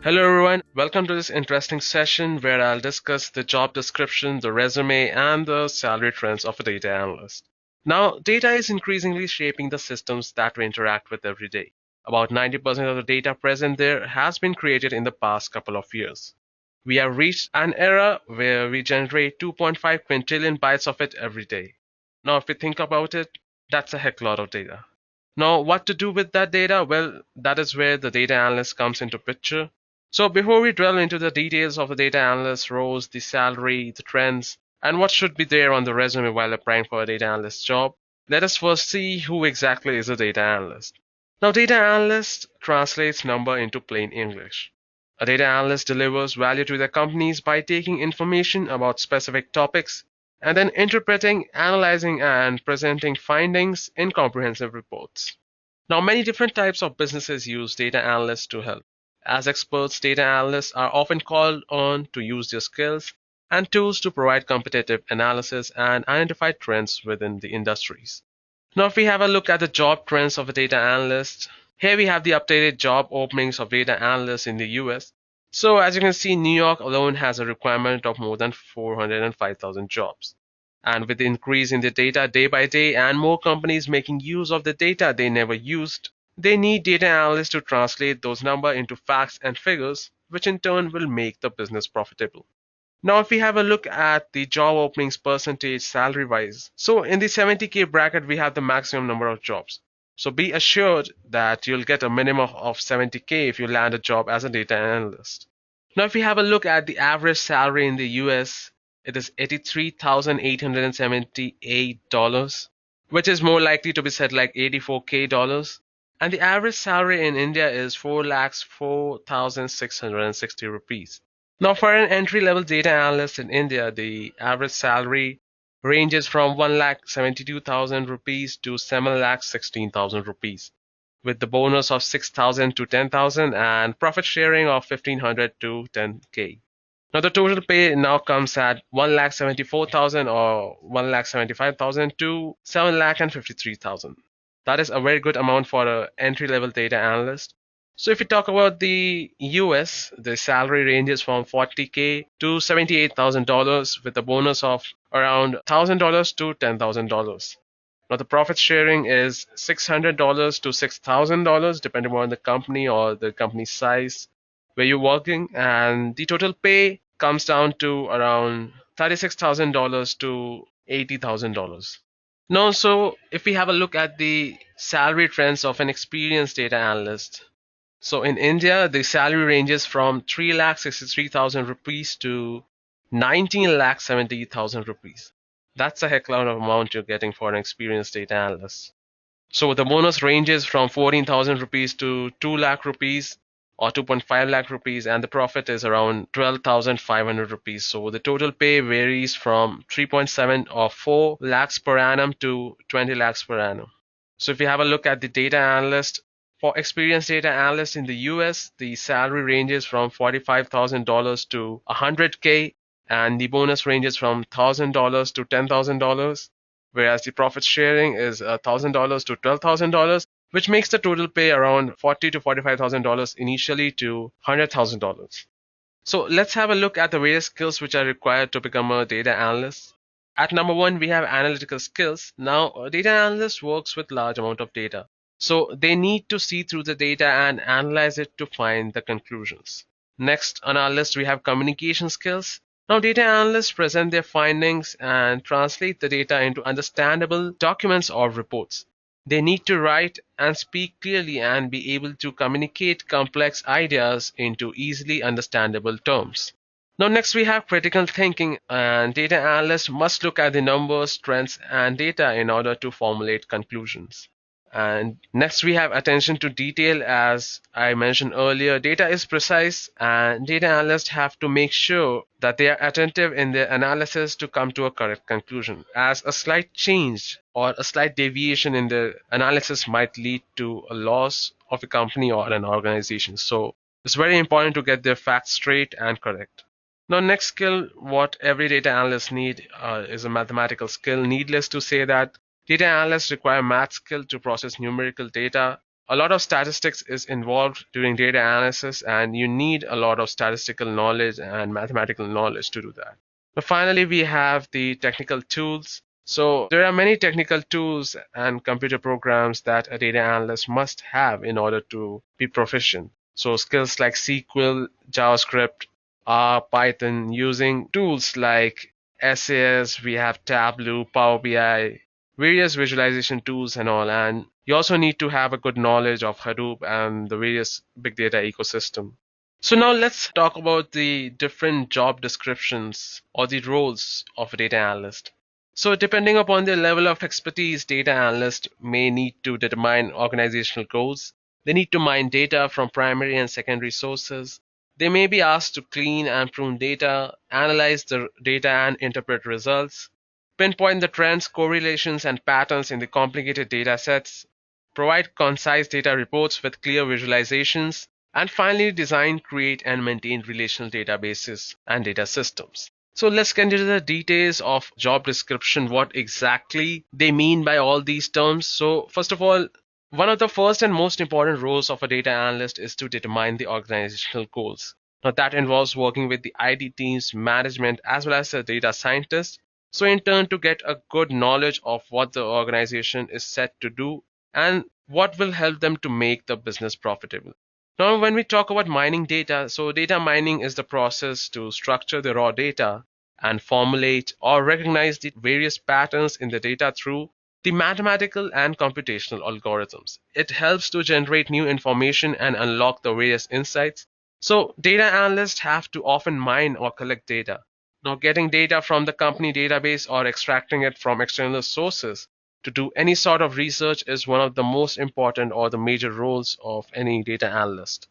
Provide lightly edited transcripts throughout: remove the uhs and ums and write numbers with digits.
Hello everyone, welcome to this interesting session where I'll discuss the job description, the resume, and the salary trends of a data analyst. Now, data is increasingly shaping the systems that we interact with every day. About 90% of the data present there has been created in the past couple of years. We have reached an era where we generate 2.5 quintillion bytes of it every day. Now, if we think about it, that's a heck lot of data. Now, what to do with that data? Well, that is where the data analyst comes into picture. So before we delve into the details of the data analyst roles, the salary, the trends, and what should be there on the resume while applying for a data analyst job, let us first see who exactly is a data analyst. Now, data analyst translates number into plain English. A data analyst delivers value to their companies by taking information about specific topics and then interpreting, analyzing, and presenting findings in comprehensive reports. Now, many different types of businesses use data analysts to help. As experts, data analysts are often called on to use their skills and tools to provide competitive analysis and identify trends within the industries. Now, if we have a look at the job trends of a data analyst, here we have the updated job openings of data analysts in the US. So, as you can see, New York alone has a requirement of more than 405,000 jobs. And with the increase in the data day by day and more companies making use of the data they never used, they need data analysts to translate those numbers into facts and figures, which in turn will make the business profitable. Now, if we have a look at the job openings percentage salary wise, so in the 70K bracket, we have the maximum number of jobs. So be assured that you'll get a minimum of 70K if you land a job as a data analyst. Now, if we have a look at the average salary in the US, it is $83,878, which is more likely to be said like 84K dollars. And the average salary in India is 4,04,660 rupees. Now, for an entry-level data analyst in India, the average salary ranges from 1,72,000 rupees to 7,16,000 rupees, with the bonus of 6,000 to 10,000 and profit sharing of 1,500 to 10K. Now, the total pay now comes at 1,74,000 or 1,75,000 to 7,53,000. That is a very good amount for an entry-level data analyst. So if we talk about the US, the salary ranges from 40K to $78,000 with a bonus of around $1,000 to $10,000. Now the profit sharing is $600 to $6,000 depending on the company or the company size where you're working, and the total pay comes down to around $36,000 to $80,000. Now, so if we have a look at the salary trends of an experienced data analyst, so in India, the salary ranges from 3,63,000 rupees to 19,70,000 rupees. That's a heck lot of amount you're getting for an experienced data analyst. So the bonus ranges from 14,000 rupees to 2 lakh rupees or 2.5 lakh rupees, and the profit is around 12,500 rupees. So the total pay varies from 3.7 or 4 lakhs per annum to 20 lakhs per annum. So if you have a look at the data analyst, for experienced data analysts in the US, the salary ranges from $45,000 to 100K, and the bonus ranges from $1,000 to $10,000, whereas the profit sharing is $1,000 to $12,000, which makes the total pay around $40,000 to $45,000 initially to $100,000. So let's have a look at the various skills which are required to become a data analyst. At number one, we have analytical skills. Now, a data analyst works with large amount of data. So they need to see through the data and analyze it to find the conclusions. Next on our list, we have communication skills. Now, data analysts present their findings and translate the data into understandable documents or reports. They need to write and speak clearly and be able to communicate complex ideas into easily understandable terms. Now, next we have critical thinking, and data analysts must look at the numbers, trends, and data in order to formulate conclusions. And next we have attention to detail. As I mentioned earlier, data is precise and data analysts have to make sure that they are attentive in their analysis to come to a correct conclusion, as a slight change or a slight deviation in the analysis might lead to a loss of a company or an organization. So it's very important to get their facts straight and correct. Now, next skill what every data analyst need is a mathematical skill. Needless to say that data analysts require math skill to process numerical data A lot of statistics is involved during data analysis, and you need a lot of statistical knowledge and mathematical knowledge to do that. But finally, we have the technical tools. So there are many technical tools and computer programs that a data analyst must have in order to be proficient. So skills like SQL, JavaScript, R, Python, using tools like SAS, we have Tableau, Power BI, various visualization tools and all. And you also need to have a good knowledge of Hadoop and the various big data ecosystem. So now let's talk about the different job descriptions or the roles of a data analyst. So depending upon the level of expertise, data analysts may need to determine organizational goals. They need to mine data from primary and secondary sources. They may be asked to clean and prune data, analyze the data and interpret results, pinpoint the trends, correlations, and patterns in the complicated data sets, provide concise data reports with clear visualizations, and finally design, create, and maintain relational databases and data systems. So let's get into the details of job description, what exactly they mean by all these terms. So first of all, one of the first and most important roles of a data analyst is to determine the organizational goals. Now that involves working with the IT teams, management, as well as the data scientists. So in turn to get a good knowledge of what the organization is set to do and what will help them to make the business profitable. Now, when we talk about mining data, so data mining is the process to structure the raw data and formulate or recognize the various patterns in the data through the mathematical and computational algorithms. It helps to generate new information and unlock the various insights. So, data analysts have to often mine or collect data. Now, getting data from the company database or extracting it from external sources to do any sort of research is one of the most important or the major roles of any data analyst.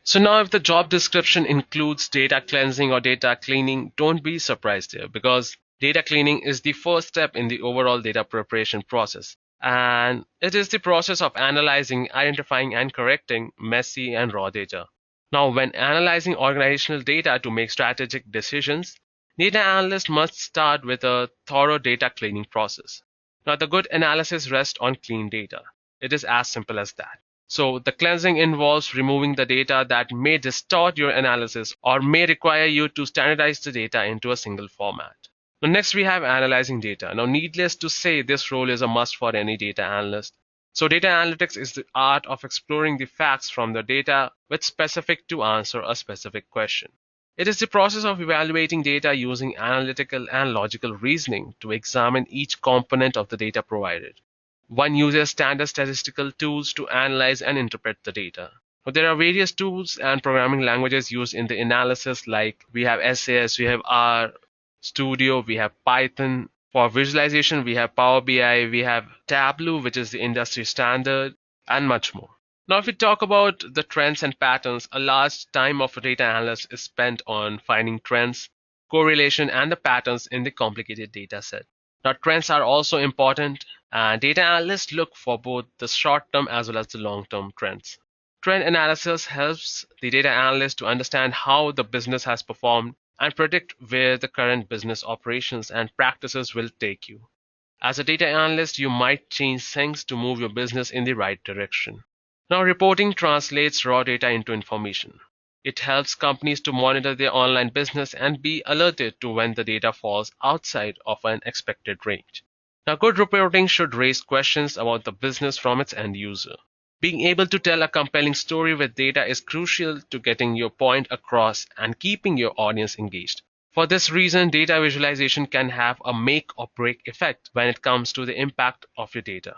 So now if the job description includes data cleansing or data cleaning, don't be surprised here because data cleaning is the first step in the overall data preparation process. And it is the process of analyzing, identifying, and correcting messy and raw data. Now, when analyzing organizational data to make strategic decisions, data analysts must start with a thorough data cleaning process. Now, the good analysis rests on clean data. It is as simple as that. So, the cleansing involves removing the data that may distort your analysis or may require you to standardize the data into a single format. Now, next we have analyzing data. Now, needless to say, this role is a must for any data analyst. So, data analytics is the art of exploring the facts from the data with specific to answer a specific question. It is the process of evaluating data using analytical and logical reasoning to examine each component of the data provided. One uses standard statistical tools to analyze and interpret the data. But there are various tools and programming languages used in the analysis, like we have SAS, we have R Studio, we have Python. For visualization, we have Power BI, we have Tableau, which is the industry standard, and much more. Now, if we talk about the trends and patterns, a large time of a data analyst is spent on finding trends, correlation, and the patterns in the complicated data set. Now, trends are also important, and data analysts look for both the short-term as well as the long-term trends. Trend analysis helps the data analyst to understand how the business has performed and predict where the current business operations and practices will take you. As a data analyst, you might change things to move your business in the right direction. Now, reporting translates raw data into information. It helps companies to monitor their online business and be alerted to when the data falls outside of an expected range. Now, good reporting should raise questions about the business from its end user. Being able to tell a compelling story with data is crucial to getting your point across and keeping your audience engaged. For this reason, data visualization can have a make or break effect when it comes to the impact of your data.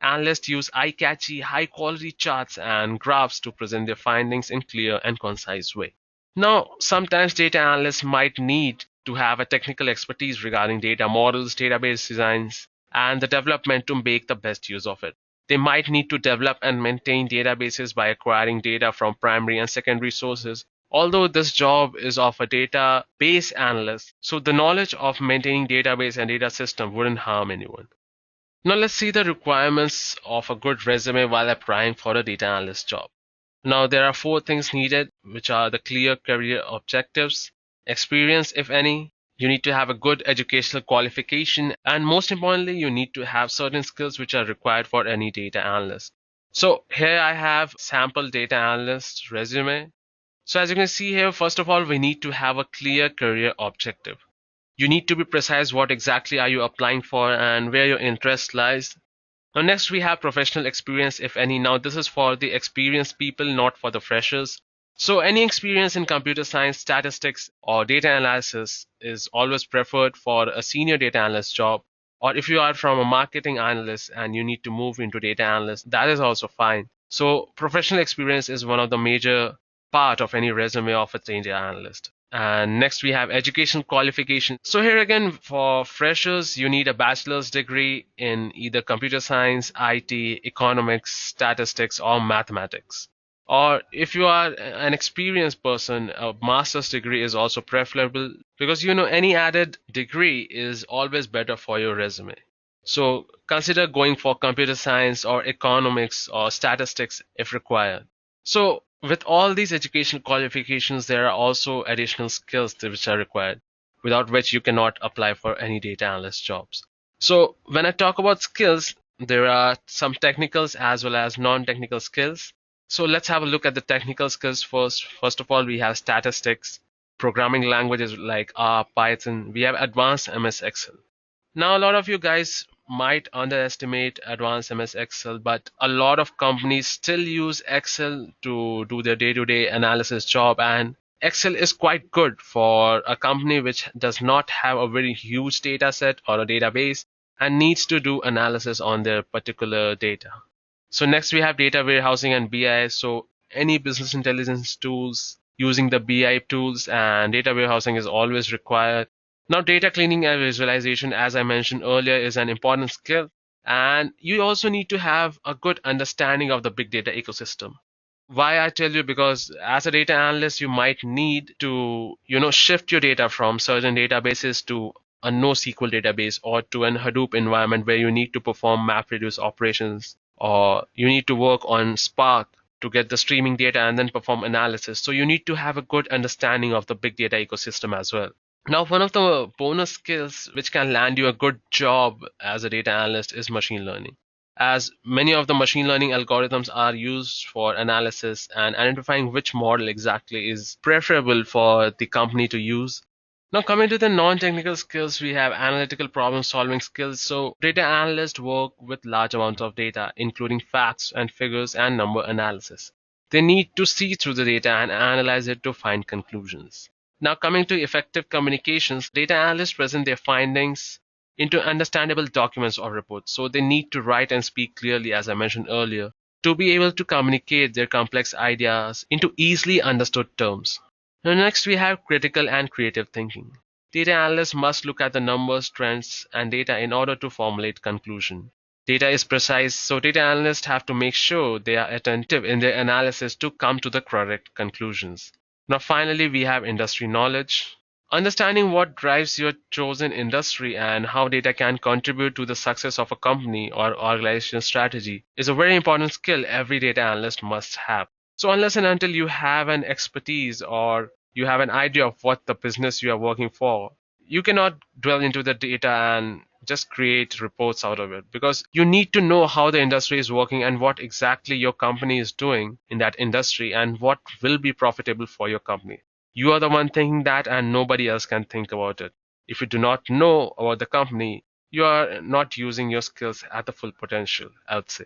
Analysts use eye-catchy, high-quality charts and graphs to present their findings in clear and concise way. Now, sometimes data analysts might need to have a technical expertise regarding data models, database designs, and the development to make the best use of it. They might need to develop and maintain databases by acquiring data from primary and secondary sources. Although this job is of a database analyst, so the knowledge of maintaining database and data system wouldn't harm anyone. Now let's see the requirements of a good resume while applying for a data analyst job. Now there are four things needed, which are the clear career objectives, experience if any, you need to have a good educational qualification, and most importantly, you need to have certain skills which are required for any data analyst. So here I have sample data analyst resume. So as you can see here, first of all, we need to have a clear career objective. You need to be precise what exactly are you applying for and where your interest lies. Now next we have professional experience, if any. Now this is for the experienced people, not for the freshers. So any experience in computer science, statistics, or data analysis is always preferred for a senior data analyst job. Or if you are from a marketing analyst and you need to move into data analyst, that is also fine. So professional experience is one of the major part of any resume of a data analyst. And next we have education qualification. So here again, for freshers, you need a bachelor's degree in either computer science, IT, economics, statistics, or mathematics. Or if you are an experienced person, a master's degree is also preferable, because any added degree is always better for your resume. So consider going for computer science or economics or statistics if required. So with all these educational qualifications, there are also additional skills which are required, without which you cannot apply for any data analyst jobs. So when I talk about skills, there are some technicals as well as non-technical skills. So let's have a look at the technical skills first. First of all, we have statistics, programming languages like R, Python. We have advanced MS Excel. Now, a lot of you guys might underestimate advanced MS Excel, but a lot of companies still use Excel to do their day-to-day analysis job, and Excel is quite good for a company which does not have a very huge data set or a database and needs to do analysis on their particular data. So next we have data warehousing and BI. So any business intelligence tools using the BI tools and data warehousing is always required. Now data cleaning and visualization, as I mentioned earlier, is an important skill. And you also need to have a good understanding of the big data ecosystem. Why I tell you, because as a data analyst, you might need to, shift your data from certain databases to a NoSQL database or to an Hadoop environment where you need to perform MapReduce operations, or you need to work on Spark to get the streaming data and then perform analysis. So you need to have a good understanding of the big data ecosystem as well. Now, one of the bonus skills which can land you a good job as a data analyst is machine learning, as many of the machine learning algorithms are used for analysis and identifying which model exactly is preferable for the company to use. Now, coming to the non-technical skills, we have analytical problem solving skills. So data analysts work with large amounts of data, including facts and figures and number analysis. They need to see through the data and analyze it to find conclusions. Now, coming to effective communications, data analysts present their findings into understandable documents or reports. So they need to write and speak clearly, as I mentioned earlier, to be able to communicate their complex ideas into easily understood terms. Now, next we have critical and creative thinking. Data analysts must look at the numbers, trends, and data in order to formulate conclusion. Data is precise, so data analysts have to make sure they are attentive in their analysis to come to the correct conclusions. Now, finally, we have industry knowledge. Understanding what drives your chosen industry and how data can contribute to the success of a company or organization strategy is a very important skill every data analyst must have. So unless and until you have an expertise or you have an idea of what the business you are working for, you cannot dwell into the data and just create reports out of it, because you need to know how the industry is working and what exactly your company is doing in that industry and what will be profitable for your company. You are the one thinking that, and nobody else can think about it. If you do not know about the company, you are not using your skills at the full potential, I would say.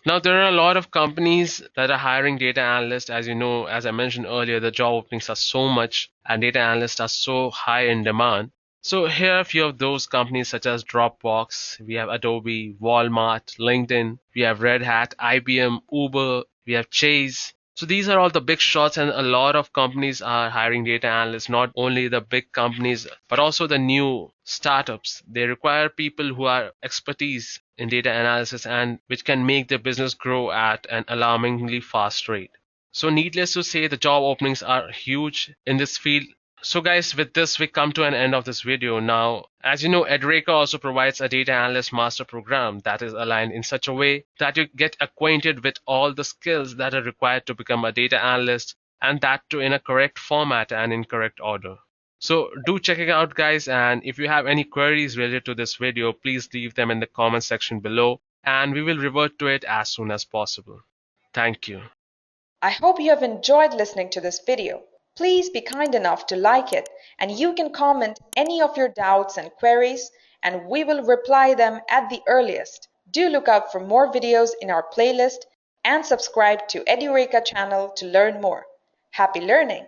Now, there are a lot of companies that are hiring data analysts. As you know, as I mentioned earlier, the job openings are so much and data analysts are so high in demand. So here are a few of those companies such as Dropbox, we have Adobe, Walmart, LinkedIn, we have Red Hat, IBM, Uber, we have Chase. So these are all the big shots, and a lot of companies are hiring data analysts, not only the big companies, but also the new startups. They require people who are expertise in data analysis and which can make their business grow at an alarmingly fast rate. So needless to say, the job openings are huge in this field. So guys, with this, we come to an end of this video. Now, as you know, Edureka also provides a data analyst master program that is aligned in such a way that you get acquainted with all the skills that are required to become a data analyst, and that too in a correct format and in correct order. So do check it out, guys, and if you have any queries related to this video, please leave them in the comment section below. and we will revert to it as soon as possible. Thank you. I hope you have enjoyed listening to this video. Please be kind enough to like it, and you can comment any of your doubts and queries, and we will reply them at the earliest. Do look out for more videos in our playlist and subscribe to Edureka channel to learn more. Happy learning!